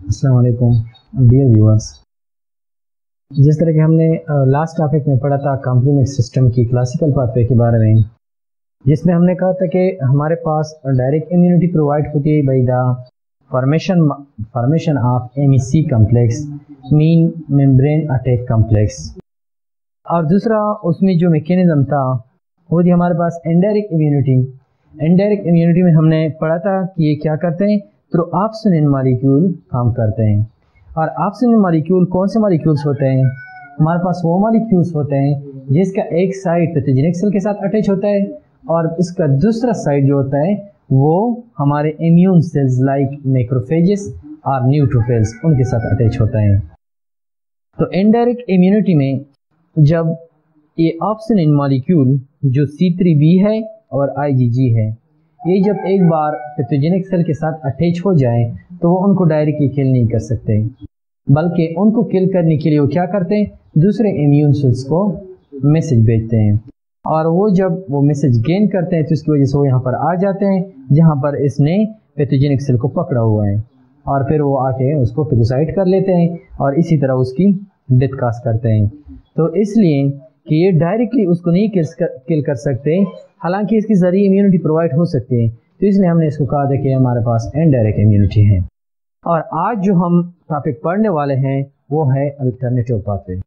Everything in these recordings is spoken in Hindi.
अस्सलाम वालेकुम डियर व्यूअर्स। जिस तरह के हमने लास्ट टॉपिक में पढ़ा था कॉम्प्लीमेंट सिस्टम की क्लासिकल पाथवे के बारे में, जिसमें हमने कहा था कि हमारे पास डायरेक्ट इम्यूनिटी प्रोवाइड होती है bye the formation of MEC complex, mean membrane attack complex, और दूसरा उसमें जो मैकेनिज्म था वो थी हमारे पास इनडायरेक्ट इम्यूनिटी। इनडायरेक्ट इम्यूनिटी में हमने पढ़ा था कि ये क्या करते हैं, थ्रू ऑप्सोनिन मॉलिक्यूल काम करते हैं। और ऑप्सोनिन मॉलिक्यूल कौन से मॉलिक्यूल्स होते हैं? हमारे पास वो मॉलिक्यूल्स होते हैं जिसका एक साइड पैथोजेनिक सेल के साथ अटैच होता है और इसका दूसरा साइड जो होता है वो हमारे इम्यून सेल्स लाइक मैक्रोफेजेस और न्यूट्रोफिल्स उनके साथ अटैच होता है। तो इनडायरेक्ट इम्यूनिटी में जब ये ऑप्सोनिन मॉलिक्यूल जो C3b है और IgG है, ये जब एक बार पैथोजेनिक सेल के साथ अटैच हो जाए तो वो उनको डायरेक्टली किल नहीं कर सकते, बल्कि उनको किल करने के लिए वो क्या करते हैं, दूसरे इम्यून सेल्स को मैसेज भेजते हैं और वो जब वो मैसेज गेन करते हैं तो उसकी वजह से वो यहाँ पर आ जाते हैं जहाँ पर इसने पैथोजेनिक सेल को पकड़ा हुआ है और फिर वो आके उसको फेगोसाइट कर लेते हैं और इसी तरह उसकी डेथ काज करते हैं। तो इसलिए कि ये डायरेक्टली उसको नहीं किल कर सकते, हालांकि इसके जरिए इम्यूनिटी प्रोवाइड हो सकती है, तो इसलिए हमने इसको कहा था कि हमारे पास इनडायरेक्ट इम्यूनिटी है। और आज जो हम टॉपिक पढ़ने वाले हैं वो है अल्टरनेटिव पाथवे।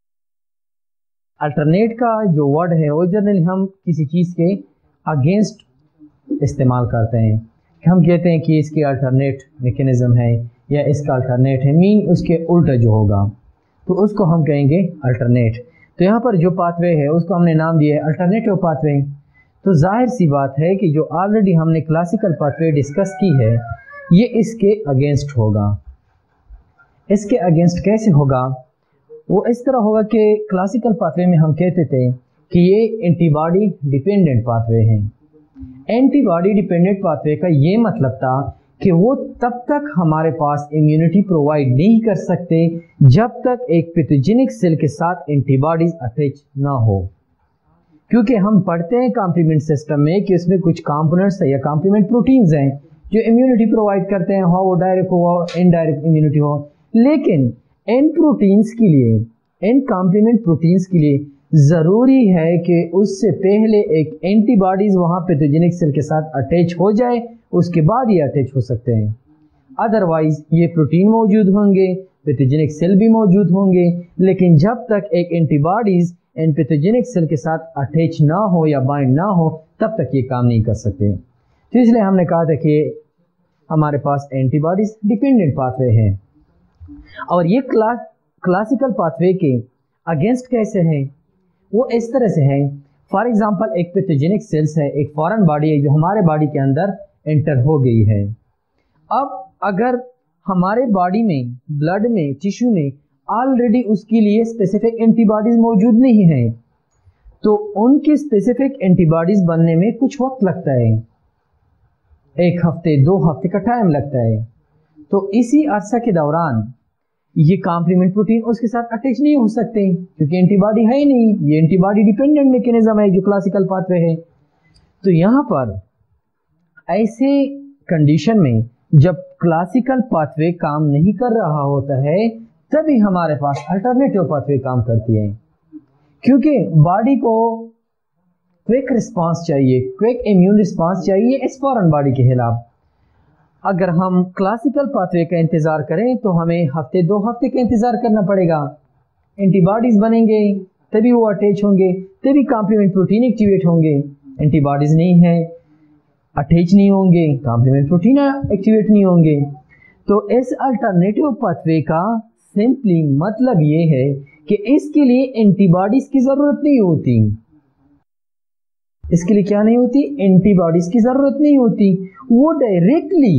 अल्टरनेट का जो वर्ड है वो जनरली हम किसी चीज़ के अगेंस्ट इस्तेमाल करते हैं, हम कहते हैं कि इसकी अल्टरनेट मैकेनिज्म है या इसका अल्टरनेट है, मीन उसके उल्टा जो होगा तो उसको हम कहेंगे अल्टरनेट। तो यहाँ पर जो पाथवे है उसको हमने नाम दिया है अल्टरनेटिव पाथवे। तो जाहिर सी बात है कि जो ऑलरेडी हमने क्लासिकल पाथवे डिस्कस की है ये इसके अगेंस्ट होगा। इसके अगेंस्ट कैसे होगा? वो इस तरह होगा कि क्लासिकल पाथवे में हम कहते थे कि ये एंटीबॉडी डिपेंडेंट पाथवे हैं। एंटीबॉडी डिपेंडेंट पाथवे का ये मतलब था कि वो तब तक हमारे पास इम्यूनिटी प्रोवाइड नहीं कर सकते जब तक एक पैथोजेनिक सेल के साथ एंटीबॉडीज अटैच ना हो, क्योंकि हम पढ़ते हैं कॉम्प्लीमेंट सिस्टम में कि इसमें कुछ कंपोनेंट्स या कॉम्प्लीमेंट प्रोटीन्स हैं जो इम्यूनिटी प्रोवाइड करते हैं, हो वो डायरेक्ट हो इनडायरेक्ट इम्यूनिटी हो। लेकिन इन प्रोटीन्स के लिए, इन कॉम्प्लीमेंट प्रोटीन्स के लिए ज़रूरी है कि उससे पहले एक एंटीबॉडीज़ वहाँ पैथोजेनिक सेल के साथ अटैच हो जाए, उसके बाद ये अटैच हो सकते हैं। अदरवाइज ये प्रोटीन मौजूद होंगे, पैथोजेनिक सेल भी मौजूद होंगे, लेकिन जब तक एक एंटीबॉडीज़ इन पैथोजेनिक सेल के साथ अटैच ना हो या बाइंड ना हो तब तक ये काम नहीं कर सकते। तो इसलिए हमने कहा था कि हमारे पास एंटीबॉडीज़ डिपेंडेंट पाथवे हैं और ये क्लासिकल पाथवे के अगेंस्ट कैसे हैं? वो इस तरह से है, फॉर एग्जांपल एक पैथोजेनिक सेल्स है, एक फॉरेन बॉडी है जो हमारे बॉडी के अंदर एंटर हो गई है। अब अगर हमारे बॉडी में, ब्लड में, टिश्यू में ऑलरेडी उसके लिए स्पेसिफिक एंटीबॉडीज मौजूद नहीं है तो उनकी स्पेसिफिक एंटीबॉडीज बनने में कुछ वक्त लगता है, 1 हफ्ते 2 हफ्ते का टाइम लगता है। तो इसी अरसा के दौरान ये कॉम्प्लीमेंट प्रोटीन उसके साथ अटैच नहीं हो सकते क्योंकि एंटीबॉडी है ही नहीं, ये एंटीबॉडी डिपेंडेंट मैकेनिज्म है जो क्लासिकल पाथवे है। तो यहाँ पर ऐसे कंडीशन में जब क्लासिकल पाथवे काम नहीं कर रहा होता है तभी हमारे पास अल्टरनेटिव पाथवे काम करती है, क्योंकि बॉडी को क्विक रिस्पांस चाहिए, क्विक इम्यून रिस्पांस चाहिए इस फॉरेन बॉडी के खिलाफ। अगर हम क्लासिकल पाथवे का इंतज़ार करें तो हमें हफ्ते 2 हफ्ते का इंतज़ार करना पड़ेगा। एंटीबॉडीज़ बनेंगे तभी वो अटैच होंगे, तभी कॉम्प्लीमेंट प्रोटीन एक्टिवेट होंगे। एंटीबॉडीज़ नहीं है, अटैच नहीं होंगे, कॉम्प्लीमेंट प्रोटीन एक्टिवेट नहीं होंगे। तो इस अल्टरनेटिव पाथवे का सिंपली मतलब ये है कि इसके लिए एंटीबॉडीज़ की ज़रूरत नहीं होती। इसके लिए क्या नहीं होती? एंटीबॉडीज की जरूरत नहीं होती। वो डायरेक्टली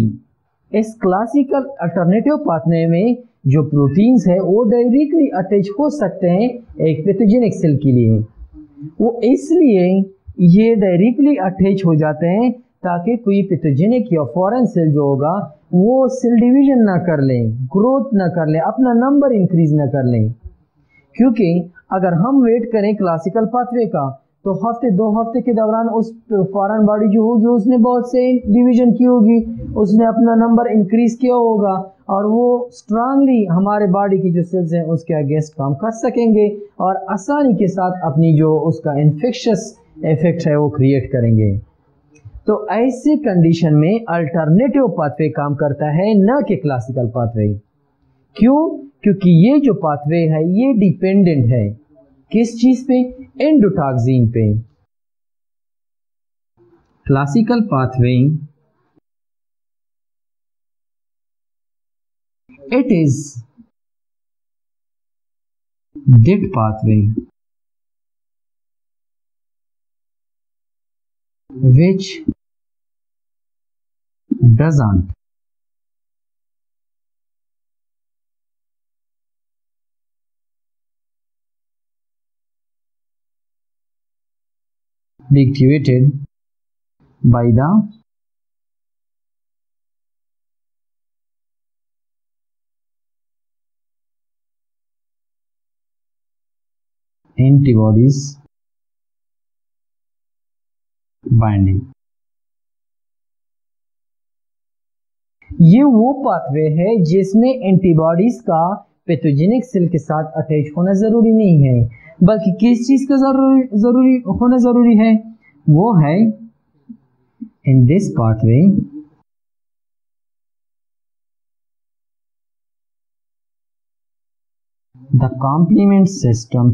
इस क्लासिकल अल्टरनेटिव पाथवे में जो प्रोटीन्स है वो डायरेक्टली अटैच हो सकते हैं एक पैथोजेनिक सेल के लिए। वो इसलिए ये डायरेक्टली अटैच हो जाते हैं ताकि कोई पैथोजेनिक या फॉरेन सेल जो होगा वो सेल डिवीजन ना कर लें, ग्रोथ ना कर लें, अपना नंबर इंक्रीज ना कर लें। क्योंकि अगर हम वेट करें क्लासिकल पाथवे का तो हफ्ते 2 हफ्ते के दौरान उस फॉरेन बॉडी जो होगी उसने बहुत से डिवीजन की होगी, उसने अपना नंबर इंक्रीज किया होगा और वो स्ट्रांगली हमारे बॉडी की जो सेल्स हैं उसके अगेंस्ट काम कर सकेंगे और आसानी के साथ अपनी जो उसका इन्फेक्शस इफेक्ट है वो क्रिएट करेंगे। तो ऐसी कंडीशन में अल्टरनेटिव पाथवे काम करता है, न कि क्लासिकल पाथवे। क्यों? क्योंकि ये जो पाथवे है ये डिपेंडेंट है किस चीज पे? एंडोटॉक्सिन पे। Classical pathway it is that pathway which doesn't dictated by the antibodies binding। ये वो पाथवे है जिसमें एंटीबॉडीज का पैथोजेनिक सेल के साथ अटैच होना जरूरी नहीं है, बल्कि किस चीज का जरूरी होना जरूरी है? वो है in this pathway the complement system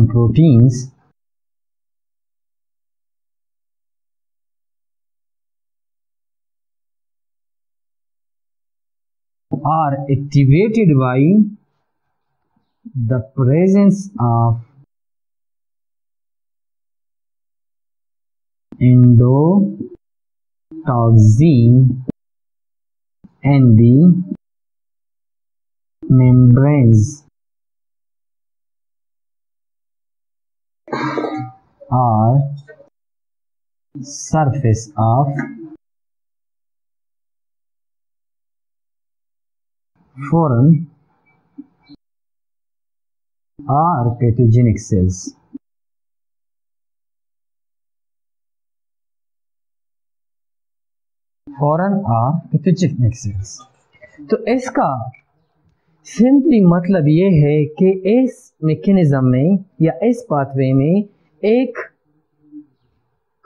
proteins are activated by the presence of endotoxin and the membranes or surface of foreign or pathogenic cells। Foreign और पैथोजेनिक सेल्स। तो इसका सिंपली मतलब ये है कि इस मैकेनिज्म में या इस पाथवे में एक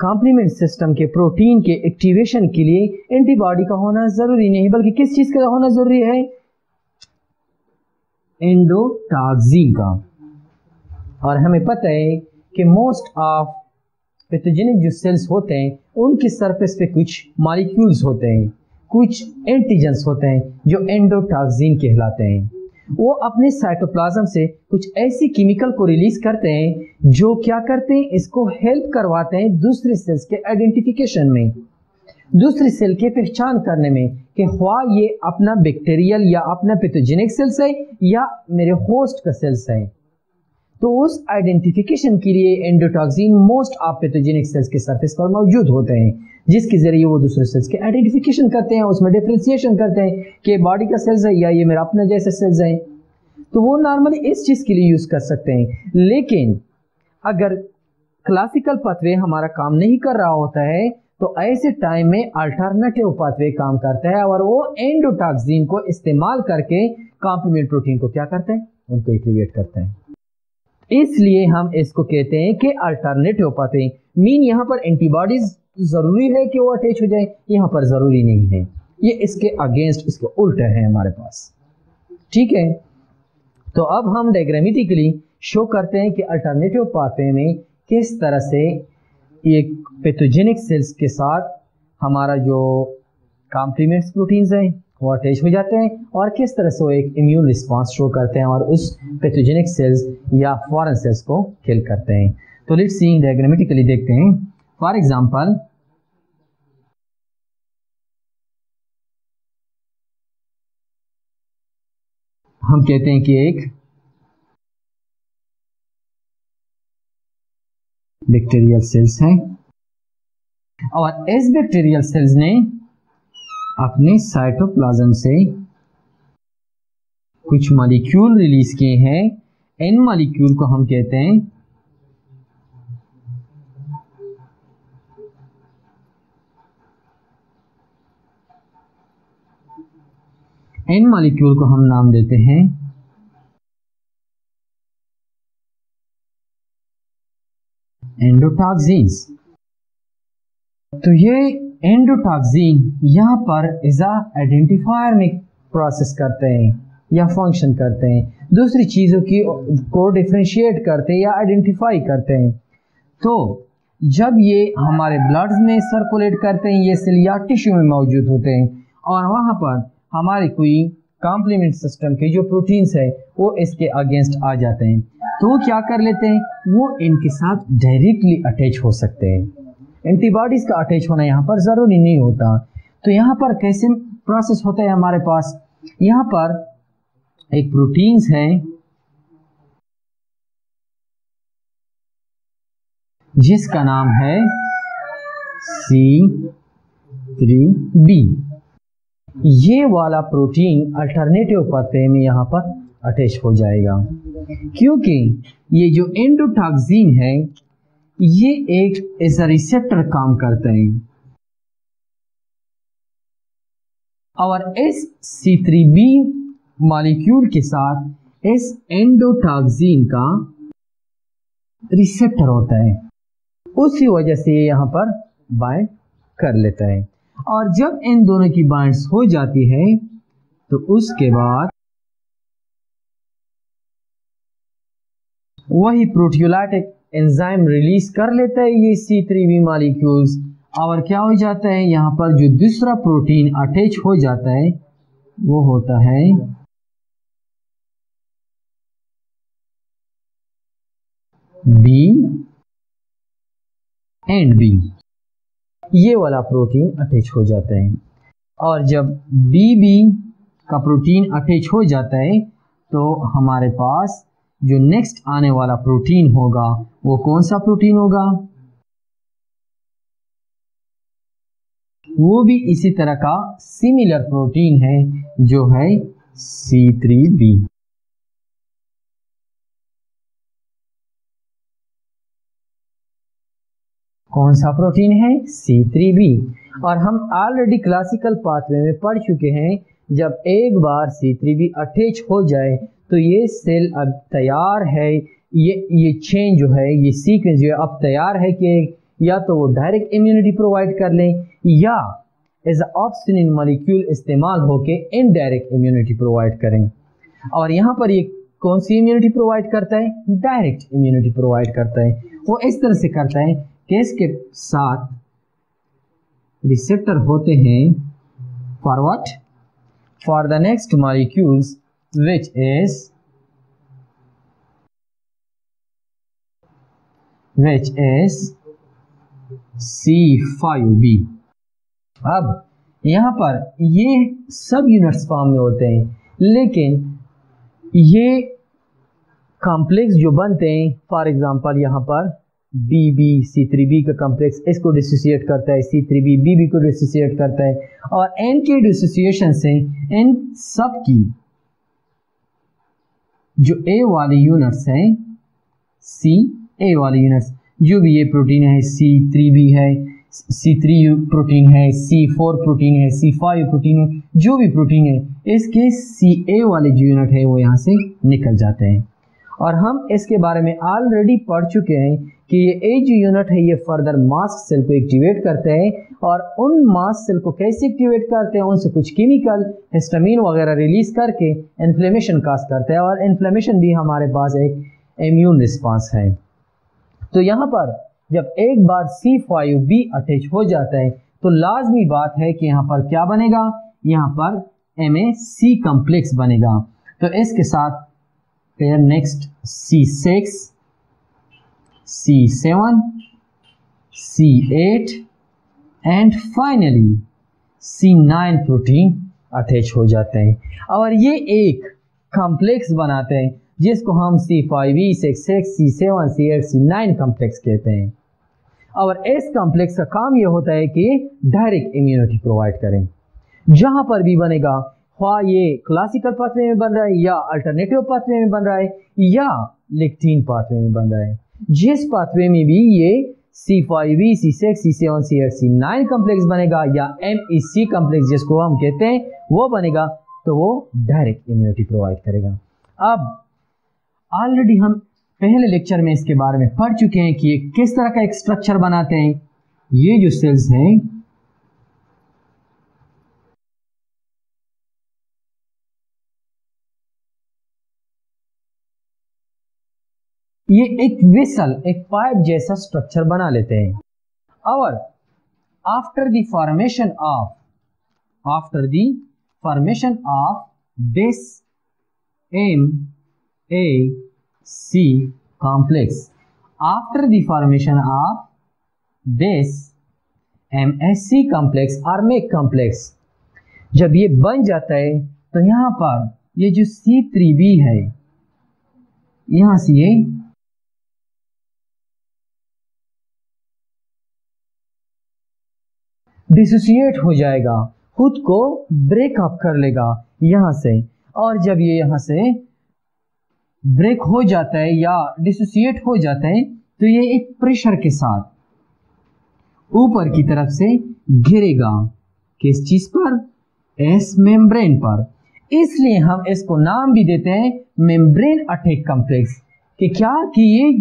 कॉम्प्लीमेंट सिस्टम के प्रोटीन के एक्टिवेशन के लिए एंटीबॉडी का होना जरूरी नहीं, बल्कि किस चीज का होना जरूरी है? एंडोटॉक्सिन का। और हमें पता है कि मोस्ट ऑफ पैथोजेनिक जो सेल्स होते हैं उनकी सरफेस पे कुछ मॉलिक्यूल्स होते हैं, कुछ एंटीजेंस होते हैं जो एंडोटॉक्सिन कहलाते हैं। वो अपने साइटोप्लाज्म से कुछ ऐसी केमिकल को रिलीज करते हैं जो क्या करते हैं? इसको हेल्प करवाते हैं दूसरे सेल्स के आइडेंटिफिकेशन में, दूसरी सेल के पहचान करने में कि हुआ ये अपना बैक्टीरियल या अपना पैथोजेनिक सेल्स है या मेरे होस्ट का सेल्स है। तो उस आइडेंटिफिकेशन के लिए endotoxin most of pathogenic cells के सरफेस पर मौजूद होते हैं, जिसके जरिए वो दूसरे सेल्स के आइडेंटिफिकेशन करते हैं, उसमें डिफरेंशिएशन करते हैं कि बॉडी का सेल्स है या ये मेरा अपना जैसे सेल्स है। तो वो नॉर्मली इस चीज के लिए यूज कर सकते हैं। लेकिन अगर क्लासिकल पाथवे हमारा काम नहीं कर रहा होता है तो ऐसे टाइम में अल्टरनेटिव पाथवे काम करता है और वो एंडोटॉक्सिन को इस्तेमाल करके कॉम्प्लीमेंट प्रोटीन को क्या करते हैं? उनको एक्टिवेट करते हैं। इसलिए हम इसको कहते हैं कि अल्टरनेटिव पाथवे। मीन यहाँ पर एंटीबॉडीज जरूरी है कि वो अटैच हो जाए, यहाँ पर जरूरी नहीं है, ये इसके अगेंस्ट, इसके उल्टा है हमारे पास। ठीक है, तो अब हम डायग्रामेटिकली शो करते हैं कि अल्टरनेटिव पाथवे में किस तरह से ये पैथोजेनिक सेल्स के साथ हमारा जो कॉम्प्लीमेंट्स प्रोटीन्स हैं वो अटैच हो जाते हैं और किस तरह से वो एक इम्यून रिस्पांस शो करते हैं और उस पैथोजेनिक सेल्स या फॉरेन सेल्स को किल करते हैं। तो लेट्स सी डायग्रामेटिकली देखते हैं। फॉर एग्जांपल हम कहते हैं कि एक बैक्टीरियल सेल्स है और इस बैक्टीरियल सेल्स ने अपने साइटोप्लाज्म से कुछ मॉलिक्यूल रिलीज किए हैं। इन मॉलिक्यूल को हम कहते हैं इन मॉलिक्यूल को हम नाम देते हैं एंडोटॉक्सिन्स। तो ये एंडोटॉक्सिन यहाँ पर इज आइडेंटिफायर में प्रोसेस करते हैं या फंक्शन करते हैं, दूसरी चीज़ों की को डिफ्रेंशिएट करते हैं या आइडेंटिफाई करते हैं। तो जब ये हमारे ब्लड में सर्कुलेट करते हैं, ये सेल या टिश्यू में मौजूद होते हैं और वहाँ पर हमारे कोई कॉम्प्लीमेंट सिस्टम के जो प्रोटीन्स है वो इसके अगेंस्ट आ जाते हैं, तो वो क्या कर लेते हैं, वो इनके साथ डायरेक्टली अटैच हो सकते हैं। एंटीबॉडीज का अटैच होना यहाँ पर ज़रूरी नहीं होता। तो यहाँ पर कैसे प्रोसेस होता है हमारे पास, यहाँ पर एक प्रोटीन्स है जिसका नाम है C3b। ये वाला प्रोटीन अल्टरनेटिव पाथवे में यहाँ पर अटैच हो जाएगा, क्योंकि ये जो एंडोटॉक्सिन है ये एक एज अ रिसेप्टर काम करते हैं और इस C3b मॉलिक्यूल के साथ इस एंडोटॉक्सिन का रिसेप्टर होता है, उसी वजह से ये यहाँ पर बाइंड कर लेता है। और जब इन दोनों की बाइंड्स हो जाती है तो उसके बाद वही प्रोटियोलाइटिक एंजाइम रिलीज कर लेता है ये C3b मॉलिक्यूल्स, और क्या हो जाता है, यहाँ पर जो दूसरा प्रोटीन अटैच हो जाता है वो होता है B एंड B। ये वाला प्रोटीन अटैच हो जाता है और जब BB का प्रोटीन अटैच हो जाता है तो हमारे पास जो नेक्स्ट आने वाला प्रोटीन होगा वो कौन सा प्रोटीन होगा, वो भी इसी तरह का सिमिलर प्रोटीन है जो है C3b। कौन सा प्रोटीन है, C3b। और हम ऑलरेडी क्लासिकल पाथवे में पढ़ चुके हैं, जब एक बार C3b अटैच हो जाए तो ये सेल अब तैयार है, ये चेन जो है, ये सीक्वेंस जो है अब तैयार है कि या तो वो डायरेक्ट इम्यूनिटी प्रोवाइड कर लें या एज ऑप्शनल मॉलिक्यूल इस्तेमाल होके इनडायरेक्ट इम्यूनिटी प्रोवाइड करें। और यहाँ पर ये कौन सी इम्यूनिटी प्रोवाइड करता है, डायरेक्ट इम्यूनिटी प्रोवाइड करता है। वो इस तरह से करता है कि इसके साथ रिसेप्टर होते हैं for what, for the next molecules which is C5b। अब यहाँ पर ये सब यूनिट्स फॉर्म में होते हैं, लेकिन ये कॉम्प्लेक्स जो बनते हैं, फॉर एग्जांपल यहाँ पर BB C3b का कॉम्प्लेक्स इसको डिसोसिएट करता है, C3b BB को डिसोसिएट करता है, और N के डिसोसिएशन से इन सब की जो A वाले यूनिट्स हैं, A वाले यूनिट्स जो भी ये प्रोटीन है, C3b है, C3 प्रोटीन है, C4 प्रोटीन है, C5 प्रोटीन है, जो भी प्रोटीन है इसके CA वाले जो यूनिट है वो यहाँ से निकल जाते हैं। और हम इसके बारे में ऑलरेडी पढ़ चुके हैं कि ये A जो यूनिट है ये फर्दर मास्ट सेल को एक्टिवेट करते हैं, और उन मास्ट सेल को कैसे एक्टिवेट करते हैं, उनसे कुछ केमिकल हिस्टामिन वगैरह रिलीज करके इन्फ्लेमेशन काज करते हैं, और इन्फ्लेमेशन भी हमारे पास एक इम्यून रिस्पांस है। तो यहाँ पर जब एक बार C5b अटैच हो जाता है तो लाजमी बात है कि यहाँ पर क्या बनेगा, यहाँ पर MAC कॉम्प्लेक्स बनेगा। तो इसके साथ फिर next C6, C7, C8 and finally C9 protein attach हो जाते हैं, और ये एक कॉम्प्लेक्स बनाते हैं जिसको हम C5b, C6, C7, C8, C9 complex कहते हैं। और इस कॉम्प्लेक्स का काम ये होता है कि डायरेक्ट इम्यूनिटी प्रोवाइड करें। जहां पर भी बनेगा, ख्वाह ये क्लासिकल पाथवे में बन रहा है या अल्टरनेटिव पाथवे में बन रहा है या लेक्टिन पाथवे में बन रहा है, जिस पाथवे में भी ये C5b, C6, C7, C8, C9 complex बनेगा या MEC कॉम्प्लेक्स जिसको हम कहते हैं वो बनेगा, तो वो डायरेक्ट इम्यूनिटी प्रोवाइड करेगा। अब ऑलरेडी हम पहले लेक्चर में इसके बारे में पढ़ चुके हैं कि ये किस तरह का एक स्ट्रक्चर बनाते हैं। ये जो सेल्स हैं ये एक वेसल, एक पाइप जैसा स्ट्रक्चर बना लेते हैं। और after the formation of this MAC complex, after the formation of this MSC complex or MAC complex, जब ये बन जाता है तो यहां पर ये जो C3B है यहां से ये डिसोसिएट हो जाएगा, खुद को ब्रेकअप कर लेगा यहां से। और जब ये यहां से ब्रेक हो जाता है या डिसोसिएट हो जाता है तो ये एक प्रेशर के साथ ऊपर की तरफ से गिरेगा। किस चीज पर? एस मेम्ब्रेन पर। इसलिए हम इसको नाम भी देते हैं मेम्ब्रेन अटैक कॉम्प्लेक्स। कि क्या कि ये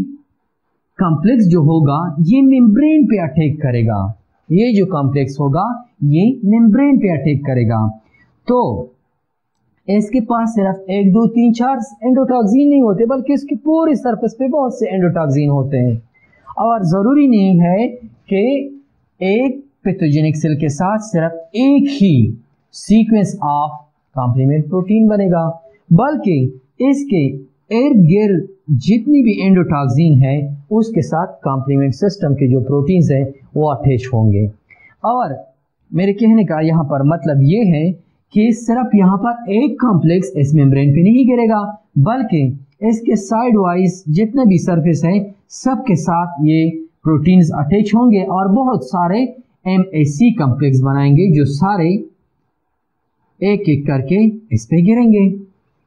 कॉम्प्लेक्स जो होगा ये मेम्ब्रेन पे अटैक करेगा। ये जो कॉम्प्लेक्स होगा ये मेम्ब्रेन पे अटैक करेगा। तो इसके पास सिर्फ 1 2 3 4 एंडोटॉक्सिन नहीं होते, बल्कि इसके पूरे सरफेस पे बहुत से एंडोटॉक्सिन होते हैं। और जरूरी नहीं है कि एक पैथोजेनिक सेल के साथ सिर्फ एक ही सीक्वेंस ऑफ कॉम्प्लीमेंट प्रोटीन बनेगा, बल्कि इसके इर्द गिर्द जितनी भी एंडोटॉक्सिन है उसके साथ कॉम्प्लीमेंट सिस्टम के जो प्रोटीन्स हैं वो अटैच होंगे। और मेरे कहने का यहाँ पर मतलब ये है कि सिर्फ यहाँ पर एक कॉम्प्लेक्स इस मेम्ब्रेन पे नहीं गिरेगा, बल्कि इसके साइड वाइज जितने भी सरफेस है सबके साथ ये प्रोटीन्स अटैच होंगे और बहुत सारे MAC कॉम्प्लेक्स बनाएंगे जो सारे एक एक करके इस पे गिरेंगे।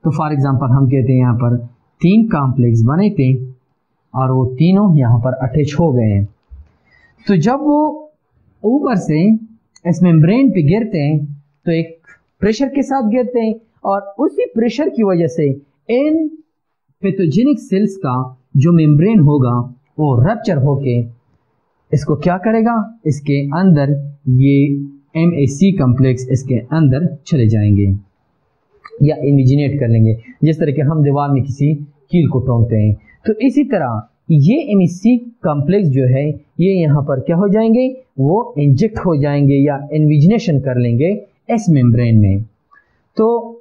तो फॉर एग्जांपल हम कहते हैं यहाँ पर 3 कॉम्प्लेक्स बने थे और वो तीनों यहाँ पर अटैच हो गए हैं। तो जब वो ऊपर से इस मेम्ब्रेन पे गिरते हैं तो एक प्रेशर के साथ गिरते हैं और उसी प्रेशर की वजह से इन पैथोजेनिक सेल्स का जो मेम्ब्रेन होगा वो रप्चर होके इसको क्या करेगा, इसके अंदर ये MAC कॉम्प्लेक्स इसके अंदर चले जाएंगे या इमिजिनेट कर लेंगे, जिस तरह के हम दीवार में किसी कील को ठोंकते हैं। तो इसी तरह ये MAC कॉम्प्लेक्स जो है ये यहाँ पर क्या हो जाएंगे, वो इंजेक्ट हो जाएंगे या इन्विजिनेशन कर लेंगे इस मेम्ब्रेन में। तो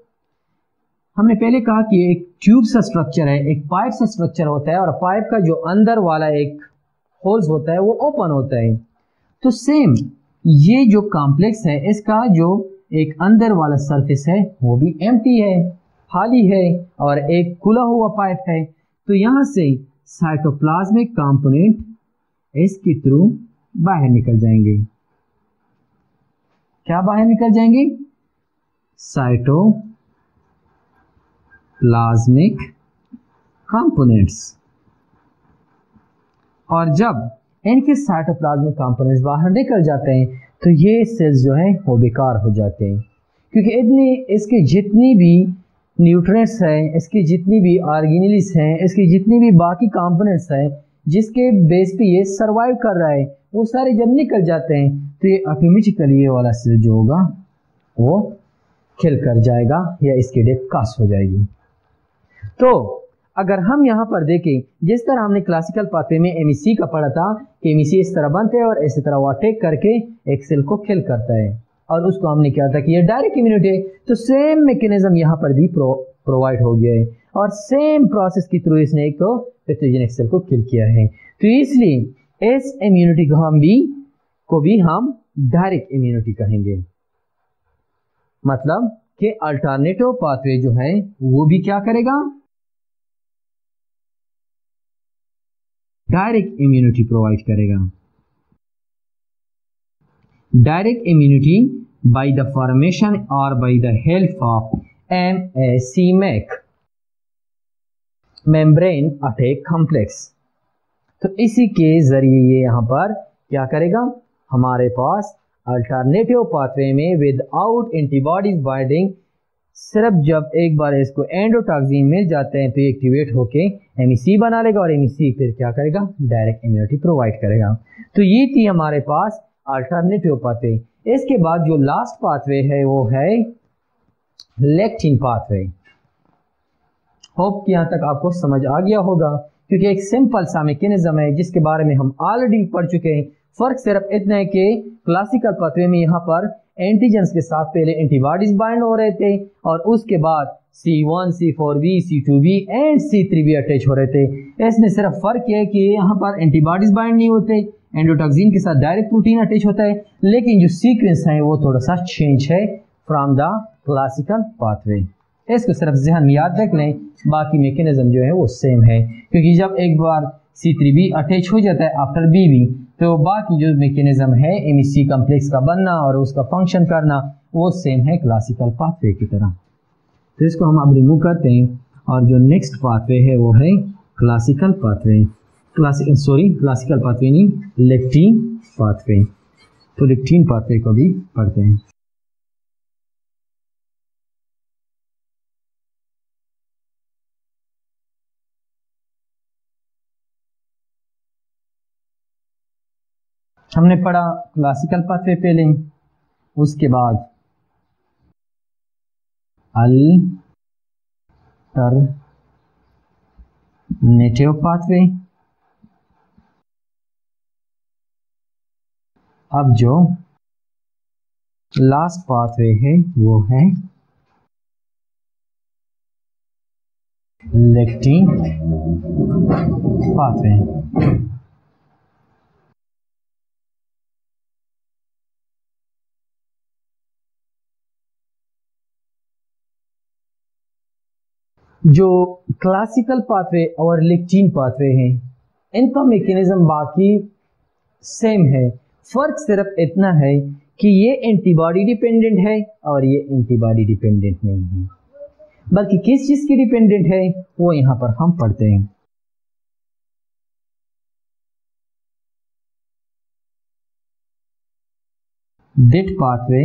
हमने पहले कहा कि एक ट्यूब सा स्ट्रक्चर है, एक पाइप सा स्ट्रक्चर होता है और पाइप का जो अंदर वाला एक होल्स होता है वो ओपन होता है। तो सेम ये जो कॉम्प्लेक्स है इसका जो एक अंदर वाला सरफेस है वो भी एम्प्टी है, खाली है, और एक खुला हुआ पाइप है। तो यहाँ से साइटोप्लाज्मिक कंपोनेंट इसके थ्रू बाहर निकल जाएंगे। क्या बाहर निकल जाएंगे? Cytoplasmic components. और जब इनके साइटोप्लाज्मिक कंपोनेंट्स बाहर निकल जाते हैं तो ये सेल्स जो हैं वो बेकार हो जाते हैं, क्योंकि इसके जितनी भी न्यूट्रिएंट्स हैं, इसकी जितनी भी ऑर्गेनेल्स हैं, इसकी जितनी भी बाकी कंपोनेंट्स हैं जिसके बेस पे ये सरवाइव कर रहा है वो सारे जब निकल जाते हैं तो ये ऑटोमेटिकली ये वाला सेल जो होगा वो खिल कर जाएगा या इसकी डेथ कास्ट हो जाएगी। तो अगर हम यहाँ पर देखें, जिस तरह हमने क्लासिकल पाथवे में MAC का पढ़ा था कि MAC इस तरह बनते हैं और इसी तरह वो अटैक करके एक सेल को किल करता है, और उसको हमने क्या था कि ये डायरेक्ट इम्यूनिटी है। तो सेम मैकेनिज्म यहाँ पर भी प्रोवाइड हो गया है और सेम प्रोसेस के थ्रू इसने एक तो पैथोजेनिक सेल को किल किया है। तो इसलिए इस इम्यूनिटी को भी हम डायरेक्ट इम्यूनिटी कहेंगे। मतलब कि अल्टरनेटिव पाथवे जो है वो भी क्या करेगा, डायरेक्ट इम्यूनिटी प्रोवाइड करेगा। Direct immunity by the formation और by the help of MAC membrane attack complex. तो इसी के जरिए ये यहां पर क्या करेगा, हमारे पास अल्टरनेटिव पाथवे में विदाउट एंटीबॉडीज बाइंडिंग सिर्फ जब एक बार इसको एंडोटॉक्सिन मिल जाते हैं तो ये एक्टिवेट होके एमईसी बना लेगा और एमईसी फिर क्या करेगा, डायरेक्ट इम्यूनिटी प्रोवाइड करेगा। तो ये थी हमारे पास अल्टरनेटिव पाथवे। इसके बाद जो लास्ट पाथवे है वो है लेक्टिन पाथवे। होप कि यहाँ तक आपको समझ आ गया होगा, क्योंकि एक सिंपल सा मैकेनिज्म है जिसके बारे में हम ऑलरेडी पढ़ चुके हैं। फर्क सिर्फ इतना है कि क्लासिकल पाथवे में यहाँ पर एंटीजेंस के साथ पहले एंटीबॉडीज बाइंड हो रहे थे और उसके बाद C1, C4b, C2b and C3b attach हो रहे थे। इसमें सिर्फ फर्क है कि यहाँ पर एंटीबॉडीज बाइंड नहीं होते, एंडोटॉक्सिन के साथ डायरेक्ट प्रोटीन अटैच होता है, लेकिन जो सीक्वेंस है वो थोड़ा सा चेंज है फ्रॉम द क्लासिकल पाथवे। इसको सिर्फ ध्यान में याद रख लें, बाकी मैकेनिज्म जो है वो सेम है, क्योंकि जब एक बार C3b अटैच हो जाता है आफ्टर BB तो बाकी जो मैकेनिज्म है एमईसी कॉम्प्लेक्स का बनना और उसका फंक्शन करना वो सेम है क्लासिकल पाथवे की तरह। तो इसको हम अब रिमूव करते हैं और जो नेक्स्ट पाथवे है वो है क्लासिकल पाथवे। क्लासिकल पाथवे नहीं, लेक्टिन पाथवे। तो लेक्टिन पाथवे को भी पढ़ते हैं। हमने पढ़ा क्लासिकल पाथवे पहले, उसके बाद अल्टरनेटिव पाथवे। अब जो लास्ट पाथवे है वो है लेक्टिन पाथवे। जो क्लासिकल पाथवे और लेक्टिन पाथवे हैं इनका मैकेनिज्म बाकी सेम है। फर्क सिर्फ इतना है कि ये एंटीबॉडी डिपेंडेंट है और ये एंटीबॉडी डिपेंडेंट नहीं है, बल्कि किस चीज की डिपेंडेंट है वो यहां पर हम पढ़ते हैं। That pathway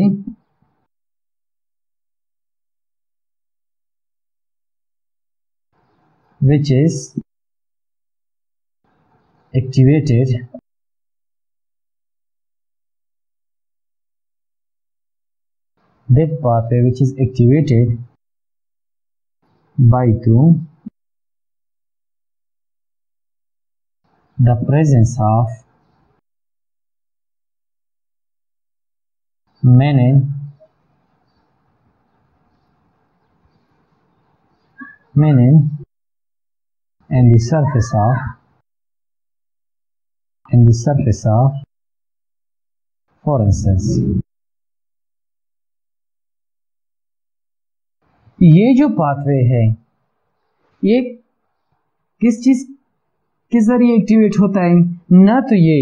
which is activated by through the presence of menin and the surface of foreign cells। ये जो पाथवे है ये किस चीज के जरिए एक्टिवेट होता है? ना तो ये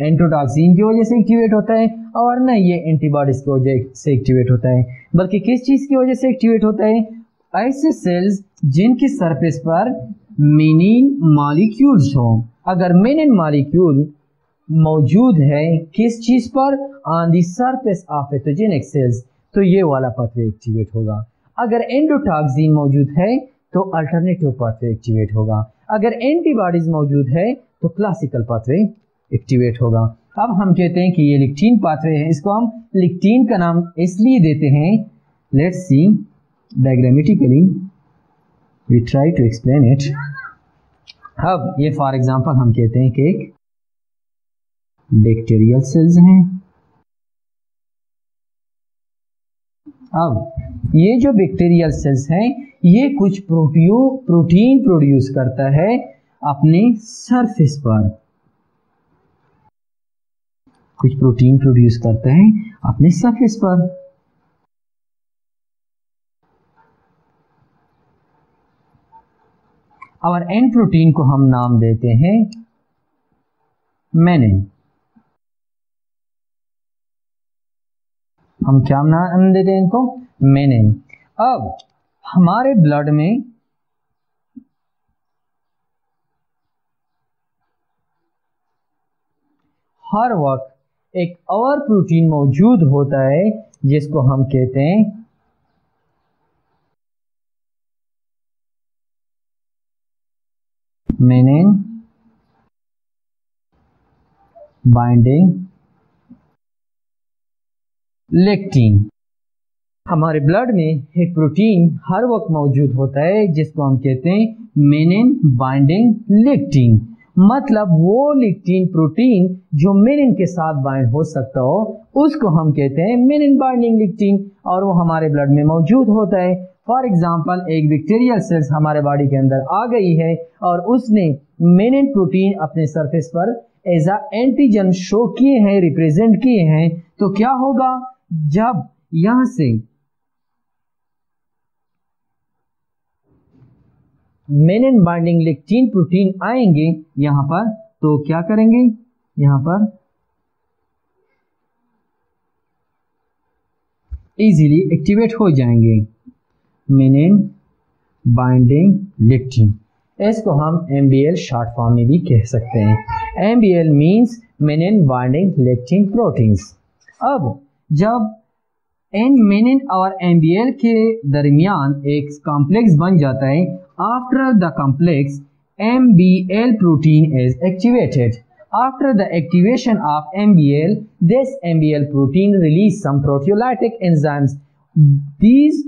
एंटीटॉक्सिन की वजह से एक्टिवेट होता है और ना ये एंटीबॉडीज की वजह से एक्टिवेट होता है, बल्कि किस चीज की वजह से एक्टिवेट होता है? ऐसे सेल्स जिनके सरफेस पर मेनिन मॉलिक्यूल्स हो। अगर मेनिन मॉलिक्यूल मौजूद है किस चीज पर? On the surface of pathogenic cells, तो ये वाला पाथवे एक्टिवेट होगा। अगर एंडोटॉक्सिन मौजूद है तो अल्टरनेटिव पाथवे एक्टिवेट होगा। अगर एंटीबॉडीज मौजूद है तो क्लासिकल पाथवे एक्टिवेट होगा। अब हम कहते हैं कि ये लेक्टिन पाथवे है, इसको हम लेक्टिन का नाम इसलिए देते हैं, let's see diagrammatically we try to explain it. अब ये फॉर एग्जांपल हम कहते हैं कि एक बैक्टीरियल सेल्स हैं। अब ये जो बैक्टीरियल सेल्स हैं ये कुछ प्रोटीन प्रोड्यूस करता है अपने सरफेस पर, कुछ प्रोटीन प्रोड्यूस करता है अपने सरफेस पर। और एन प्रोटीन को हम नाम देते हैं मेनिन। हम क्या नाम देते हैं इनको? मेनिन। अब हमारे ब्लड में हर वक्त एक और प्रोटीन मौजूद होता है जिसको हम कहते हैं मेनिन बाइंडिंग लेक्टिन। हमारे ब्लड में एक प्रोटीन हर वक्त मौजूद होता है जिसको हम कहते हैं मेनिन बाइंडिंग लेक्टिन। मतलब वो लेक्टिन प्रोटीन जो मेनिन के साथ बाइंड हो सकता हो उसको हम कहते हैं मेनिन बाइंडिंग लेक्टिन, और वो हमारे ब्लड में मौजूद होता है। फॉर एग्जांपल एक बैक्टीरियल सेल्स हमारे बॉडी के अंदर आ गई है और उसने मेनिन प्रोटीन अपने सरफेस पर एज अ एंटीजन शो किए हैं, रिप्रेजेंट किए हैं, तो क्या होगा जब यहां से मेनिन बाइंडिंग लेक्टिन प्रोटीन आएंगे यहां पर, तो क्या करेंगे, यहां पर इजीली एक्टिवेट हो जाएंगे मेनिन बाइंडिंग लेक्टिन। इसको हम MBL शॉर्ट फॉर्म में भी कह सकते हैं। MBL means mannan binding lectin proteins. अब जब मेनिन और MBL के दरमियान एक कॉम्प्लेक्स बन जाता है, after the complex MBL protein is activated. After the activation of MBL, this MBL protein release some proteolytic enzymes. These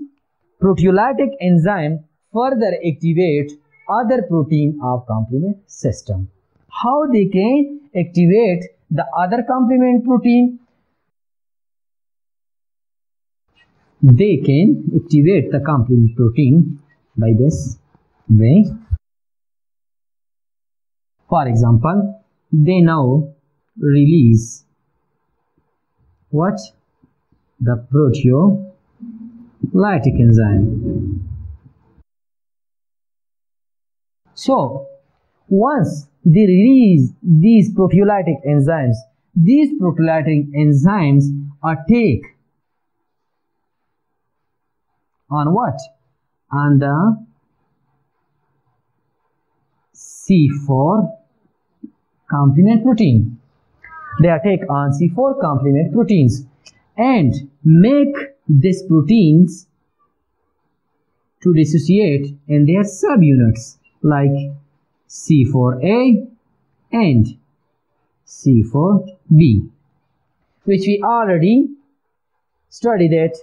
proteolytic enzymes further activate other protein of complement system. How they can activate the other complement protein? They can activate the complement protein by this way. For example, they now release what? The proteolytic enzyme. So, once they release these proteolytic enzymes are take on what? On the C4 complement protein. They attack on C4 complement proteins and make these proteins to dissociate in their subunits like C4A and C4B, which we already studied that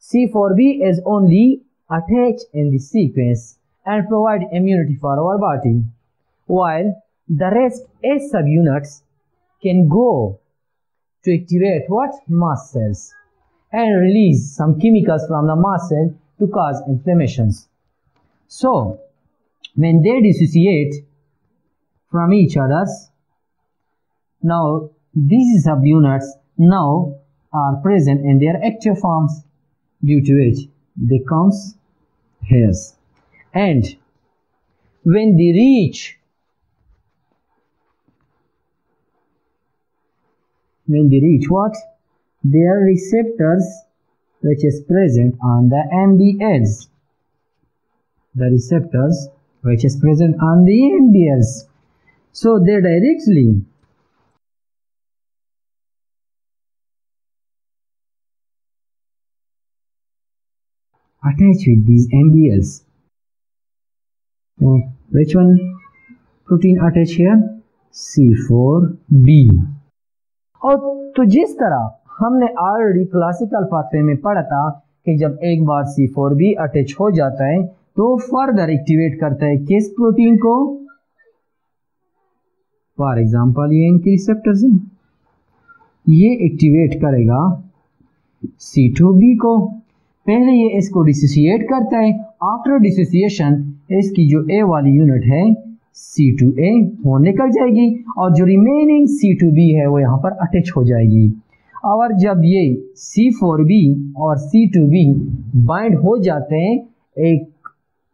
C4B is only attached in the sequence and provide immunity for our body, while the rest A subunits can go to activate what? Mast cells and release some chemicals from the mast cell to cause inflammations. So, when they dissociate from each other, now these subunits now are present in their active forms, due to which they comes here. And when they reach what? Their receptors which is present on the MBLs. The receptors which is present on the MBLs. So they directly attach with these MBLs. Which one protein attach here? C4B. और तो जिस तरह हमने ऑलरेडी क्लासिकल पाथवे में पढ़ा था कि जब एक बार C4B अटैच हो जाता है तो फर्दर एक्टिवेट करता है किस प्रोटीन को? फॉर एग्जांपल ये इनके रिसेप्टर्स हैं, ये एक्टिवेट करेगा C2B को। पहले ये इसको डिसोसिएट करता है, आफ्टर डिसोसिएशन इसकी जो A वाली यूनिट है C2A वो निकल जाएगी और जो रिमेनिंग C2B है वो यहाँ पर अटैच हो जाएगी। और जब ये C4B और C2B बाइंड हो जाते हैं, एक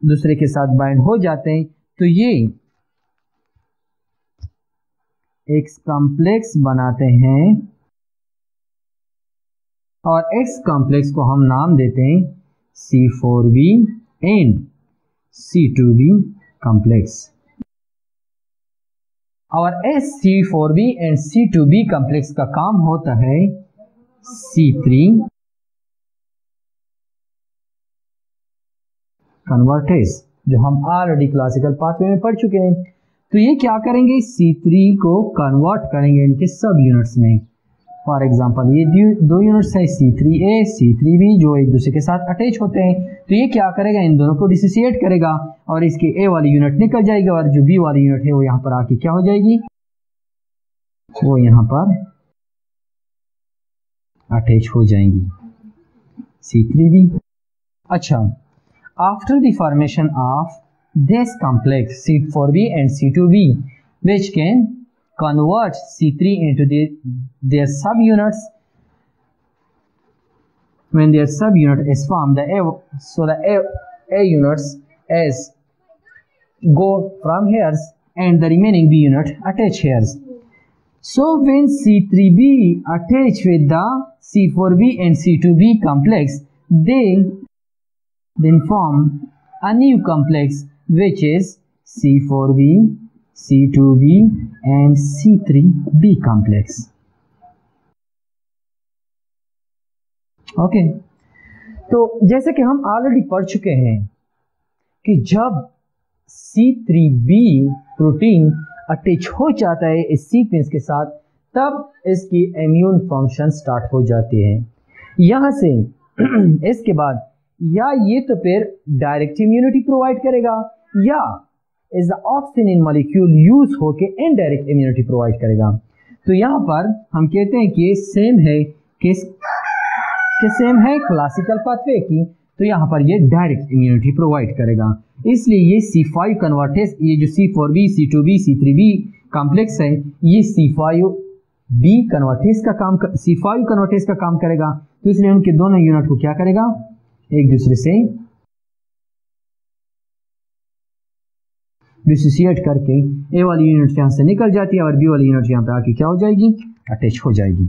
दूसरे के साथ बाइंड हो जाते हैं, तो ये एक कॉम्प्लेक्स बनाते हैं और इस कॉम्प्लेक्स को हम नाम देते हैं C4B एंड C2B कॉम्प्लेक्स। और इस C4B एंड C2B कॉम्प्लेक्स का काम होता है C3 कन्वर्टेज, जो हम ऑलरेडी क्लासिकल पाथवे में पढ़ चुके हैं। तो ये क्या करेंगे, C3 को कन्वर्ट करेंगे इनके सब यूनिट्स में। फॉर एग्जांपल ये दो यूनिट्स है C3A C3B जो एक दूसरे के साथ अटैच होते हैं, तो ये क्या करेगा, इन दोनों को डिसोसिएट करेगा और इसकी A वाली यूनिट निकल जाएगी और जो B वाली यूनिट है वो यहाँ पर आके क्या हो जाएगी, वो यहाँ पर अटैच हो जाएंगी C3B। अच्छा, after the formation of this complex C4B and C2B which can convert C3 into their subunits. When their subunit is formed, the A units as go from here and the remaining B unit attach here. So when C3B attach with the C4B and C2B complex, they then form a new complex which is C4B, C2B and C3B complex. Okay, तो जैसे कि हम ऑलरेडी पढ़ चुके हैं कि जब C3B प्रोटीन अटैच हो जाता है इस सीक्वेंस के साथ, तब इसकी इम्यून फंक्शन स्टार्ट हो जाती है। यहां से इसके बाद या ये तो फिर डायरेक्ट इम्यूनिटी प्रोवाइड करेगा या is the auxin molecule use होके इनडायरेक्ट इम्यूनिटी प्रोवाइड करेगा। तो यहाँ पर हम कहते हैं कि सेम है सेम है क्लासिकल पाथवे की, तो यहाँ पर ये डायरेक्ट इम्यूनिटी प्रोवाइड करेगा। इसलिए ये C5 कन्वर्टेज, ये जो C4B C2B C3B कॉम्प्लेक्स है, ये C5B कन्वर्टेज का काम C5 कन्वर्टेज का काम करेगा। तो इसलिए उनके दोनों यूनिट को क्या करेगा, एक दूसरे से डिसोसिएट करके ए वाली यूनिट यहां से निकल जाती है और बी वाली यूनिट यहां पे आके क्या हो जाएगी, अटैच हो जाएगी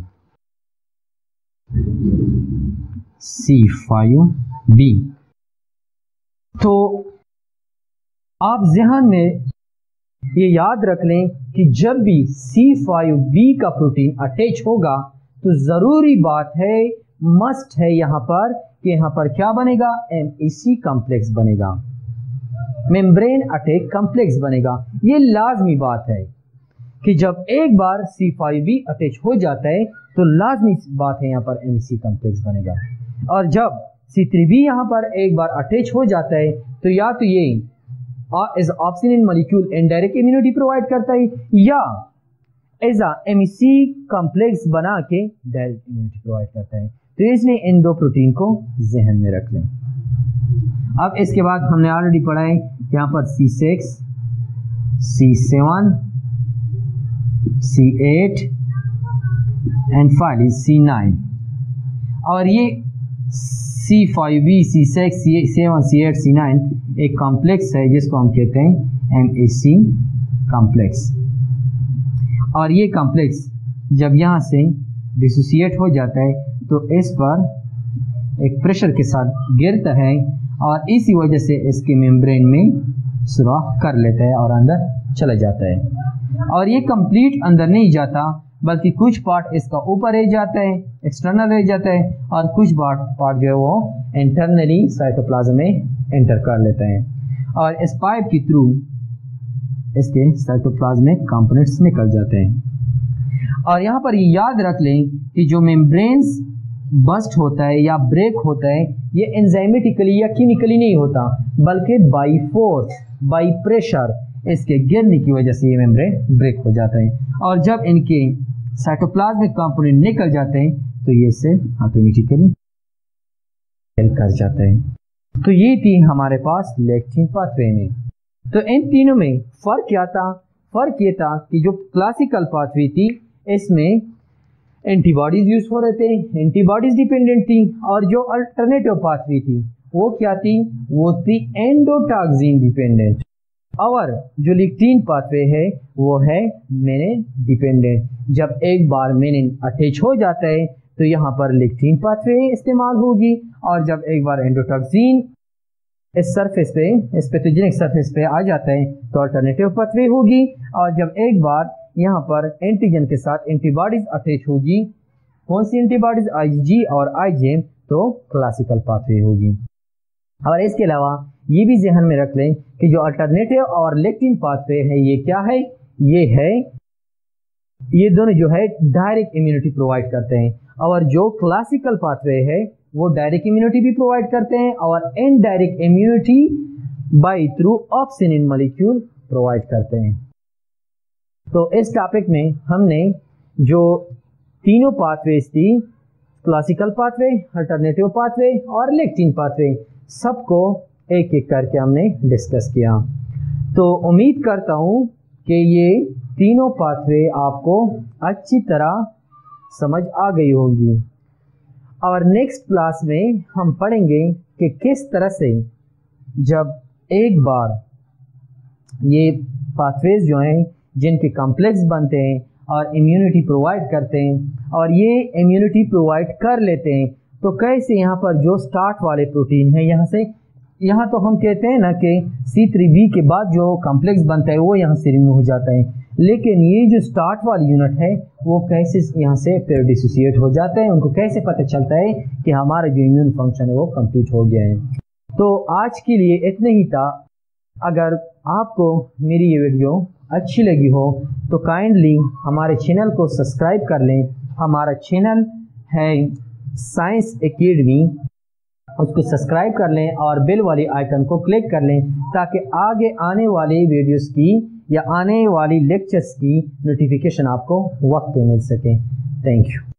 C5B। तो आप ज़हन में ये याद रख लें कि जब भी C5B का प्रोटीन अटैच होगा तो जरूरी बात है, मस्ट है यहाँ पर कि यहाँ पर क्या बनेगा, MEC कॉम्प्लेक्स बनेगा, मेम्ब्रेन अटैक कॉम्प्लेक्स बनेगा। ये लाजमी बात है कि जब एक बार C5B अटैच हो जाता है तो लाजमी बात है यहाँ पर MEC कॉम्प्लेक्स बनेगा। और जब C3B यहाँ पर एक बार अटैच हो जाता है तो या तो ये exotoxin molecule indirect immunity provide करता है या एज MEC कॉम्प्लेक्स बना के डायरेक्ट इम्यूनिटी प्रोवाइड करता है। तो इसलिए इन दो प्रोटीन को जहन में रख लें। अब इसके बाद हमने ऑलरेडी पढ़ा है यहाँ पर C6 C7 C8 and finally C9, और ये C5B C6 C7 C8 C9 एक कॉम्प्लेक्स है जिसको हम कहते हैं MEC कॉम्प्लेक्स। और ये कॉम्प्लेक्स जब यहाँ से डिसोसिएट हो जाता है तो इस पर एक प्रेशर के साथ गिरता है और इसी वजह से इसके मेम्ब्रेन में सुराख कर लेता है और अंदर चला जाता है। और ये कंप्लीट अंदर नहीं जाता बल्कि कुछ पार्ट इसका ऊपर रह जाता है, एक्सटर्नल रह जाता है, और कुछ पार्ट जो है वो इंटरनली साइटोप्लाज्म में एंटर कर लेता है और इस पाइप के थ्रू इसके साइटोप्लाज्मिक कंपोनेंट्स निकल जाते हैं। और यहाँ पर ये याद रख लें कि जो मेम्ब्रेन्स बस्ट होता है या ब्रेक होता है ये एंजाइमेटिकली या केमिकली नहीं होता बल्कि बाई फोर्स बाई प्रेशर इसके गिरने की वजह से ये मेम्ब्रेन ब्रेक हो जाता है। और जब इनके साइटोप्लाज्मिक कंपोनेंट निकल जाते हैं तो ये सेल ऑटोमेटिकली फेल कर जाता है। तो ये थी हमारे पास लेक्टिन पाथवे में। तो इन तीनों में फर्क क्या था? फर्क ये था कि जो क्लासिकल पाथवे थी इसमें एंटीबॉडीज यूज हो रहे थे, एंटीबॉडीज डिपेंडेंट थी, और जो अल्टरनेटिव पाथवे थी वो क्या थी? वो थी एंडोटॉक्सिन डिपेंडेंट। और जो लेक्टिन पाथवे है वो है मेनिन डिपेंडेंट। जब एक बार मेनिन अटैच हो जाता है तो यहाँ पर लेक्टिन पाथवे इस्तेमाल होगी, और जब एक बार एंडोटॉक्सिन इस सरफेस पे, इस पैथोजेनिक सरफेस पे आ जाता है तो अल्टरनेटिव पाथवे होगी, और जब एक बार यहाँ पर एंटीजन के साथ एंटीबॉडीज अटैच होगी, कौन सी एंटीबॉडीज? IgG और IgM, तो क्लासिकल पाथवे होगी। और इसके अलावा ये भी ध्यान में रख लें कि जो अल्टरनेटिव और लेक्टिन पाथवे है ये क्या है, ये दोनों जो है डायरेक्ट इम्यूनिटी प्रोवाइड करते हैं, और जो क्लासिकल पाथवे है वो डायरेक्ट इम्यूनिटी भी प्रोवाइड करते हैं और indirect immunity by through auxin molecule provide करते हैं। तो इस टॉपिक में हमने जो तीनों पाथवेज थी, क्लासिकल पाथवे, अल्टरनेटिव पाथवे और लेक्टिन पाथवे, सबको एक एक करके हमने डिस्कस किया। तो उम्मीद करता हूँ कि ये तीनों पाथवे आपको अच्छी तरह समझ आ गई होगी। और नेक्स्ट क्लास में हम पढ़ेंगे कि किस तरह से जब एक बार ये पाथवेज जो हैं जिनके कॉम्प्लेक्स बनते हैं और इम्यूनिटी प्रोवाइड करते हैं और ये इम्यूनिटी प्रोवाइड कर लेते हैं, तो कैसे यहाँ पर जो स्टार्ट वाले प्रोटीन है यहाँ तो हम कहते हैं ना कि C3b के बाद जो कॉम्प्लेक्स बनता है वो यहाँ से रिमूव हो जाता है, लेकिन ये जो स्टार्ट वाली यूनिट है वो कैसे यहाँ से फिर डिसोसिएट हो जाता है, उनको कैसे पता चलता है कि हमारा जो इम्यून फंक्शन है वो कंप्लीट हो गया है। तो आज के लिए इतना ही था। अगर आपको मेरी ये वीडियो अच्छी लगी हो तो काइंडली हमारे चैनल को सब्सक्राइब कर लें। हमारा चैनल है साइंस एकेडमी, उसको सब्सक्राइब कर लें और बेल वाली आइकन को क्लिक कर लें ताकि आगे आने वाली वीडियोस की या आने वाली लेक्चर्स की नोटिफिकेशन आपको वक्त पे मिल सके। Thank you.